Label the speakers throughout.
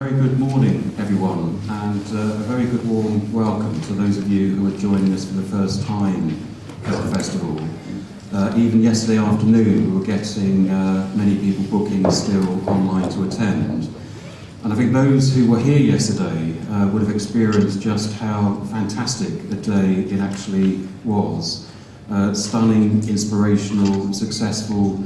Speaker 1: Very good morning, everyone, and a very good warm welcome to those of you who are joining us for the first time at the festival. Even yesterday afternoon, we were getting many people booking still online to attend. And I think those who were here yesterday would have experienced just how fantastic a day it actually was. Stunning, inspirational, successful,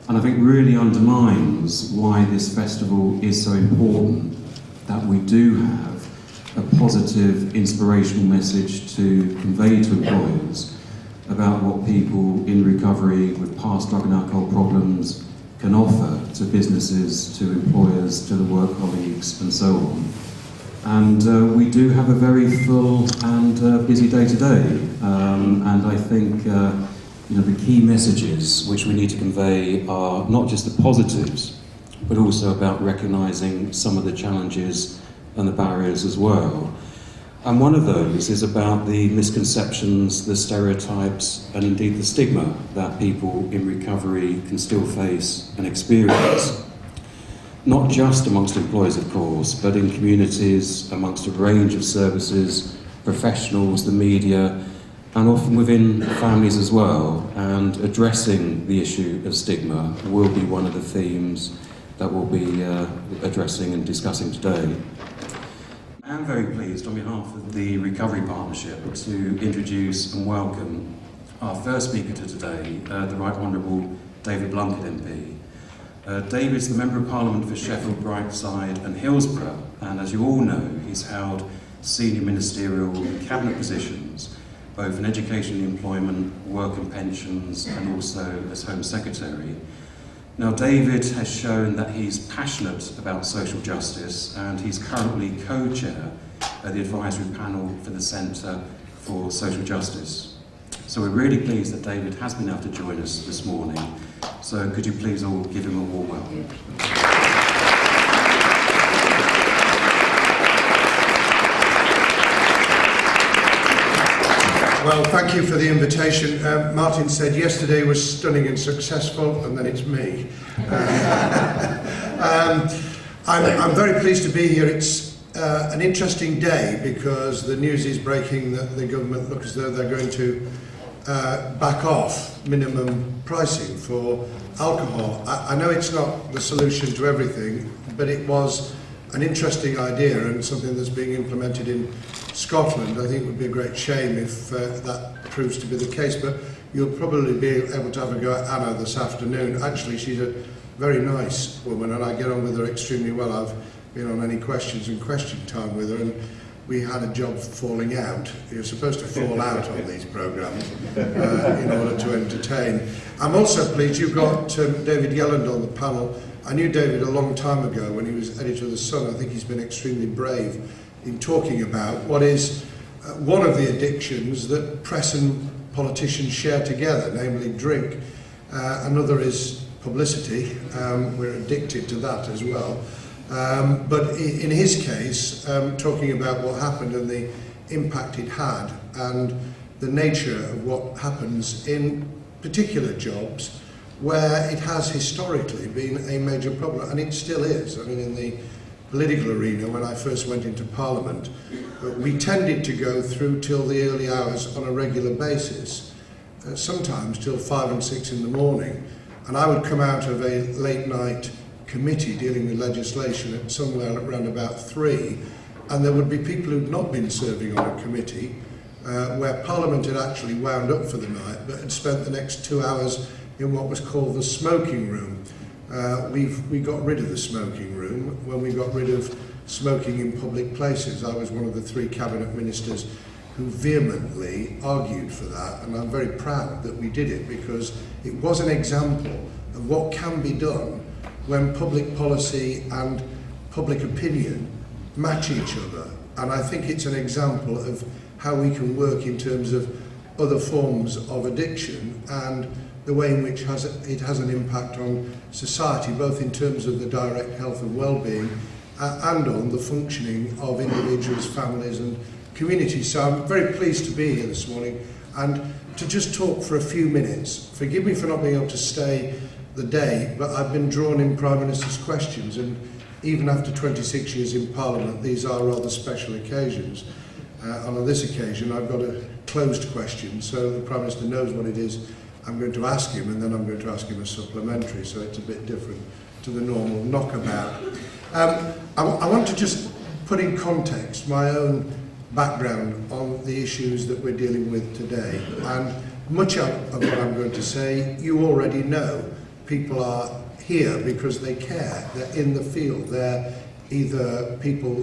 Speaker 1: and I think really undermines why this festival is so important, that we do have a positive, inspirational message to convey to employers about what people in recovery with past drug and alcohol problems can offer to businesses, to employers, to the work colleagues, and so on. And we do have a very full and busy day today, and I think the key messages which we need to convey are not just the positives, but also about recognising some of the challenges and the barriers as well. And one of those is about the misconceptions, the stereotypes, and indeed the stigma that people in recovery can still face and experience. Not just amongst employers, of course, but in communities, amongst a range of services, professionals, the media, and often within families as well. And addressing the issue of stigma will be one of the themes that we'll be addressing and discussing today. I'm very pleased on behalf of the Recovery Partnership to introduce and welcome our first speaker to today, the Right Honourable David Blunkett MP. David's the Member of Parliament for Sheffield, Brightside and Hillsborough, and as you all know, he's held senior ministerial and cabinet positions, both in education and employment, work and pensions, and also as Home Secretary. Now, David has shown that he's passionate about social justice, and he's currently co-chair of the advisory panel for the Centre for Social Justice. So we're really pleased that David has been able to join us this morning. So could you please all give him a warm welcome?
Speaker 2: Well, thank you for the invitation. Martin said yesterday was stunning and successful, and then it's me. I'm very pleased to be here. It's an interesting day because the news is breaking that the government look as though they're going to back off minimum pricing for alcohol. I know it's not the solution to everything, but it was an interesting idea and something that's being implemented in Scotland. I think it would be a great shame if that proves to be the case, but you'll probably be able to have a go at Anna this afternoon. Actually, she's a very nice woman and I get on with her extremely well. I've been on any questions and question time with her, and we had a job falling out. You're supposed to fall out on these programmes in order to entertain. I'm also pleased you've got David Yelland on the panel. I knew David a long time ago when he was editor of The Sun. I think he's been extremely brave in talking about what is one of the addictions that press and politicians share together, namely drink. Another is publicity. We're addicted to that as well. But in his case, talking about what happened and the impact it had and the nature of what happens in particular jobs where it has historically been a major problem, and it still is. I mean, in the political arena, when I first went into Parliament, we tended to go through till the early hours on a regular basis, sometimes till 5 and 6 in the morning, and I would come out of a late night committee dealing with legislation at somewhere around about 3, and there would be people who'd not been serving on a committee, where Parliament had actually wound up for the night, but had spent the next 2 hours in what was called the smoking room. We got rid of the smoking room when we got rid of smoking in public places. I was one of the 3 cabinet ministers who vehemently argued for that, and I'm very proud that we did it because it was an example of what can be done when public policy and public opinion match each other. And I think it's an example of how we can work in terms of other forms of addiction and the way in which it has an impact on society, both in terms of the direct health and well-being and on the functioning of individuals, families and communities. So I'm very pleased to be here this morning and to just talk for a few minutes. Forgive me for not being able to stay the day, but I've been drawn in Prime Minister's questions, and even after 26 years in Parliament, these are rather special occasions. And on this occasion, I've got a closed question, so the Prime Minister knows what it is I'm going to ask him, and then I'm going to ask him a supplementary, so it's a bit different to the normal knockabout. I want to just put in context my own background on the issues that we're dealing with today. And much of what I'm going to say, you already know. People are here because they care. They're in the field. They're either people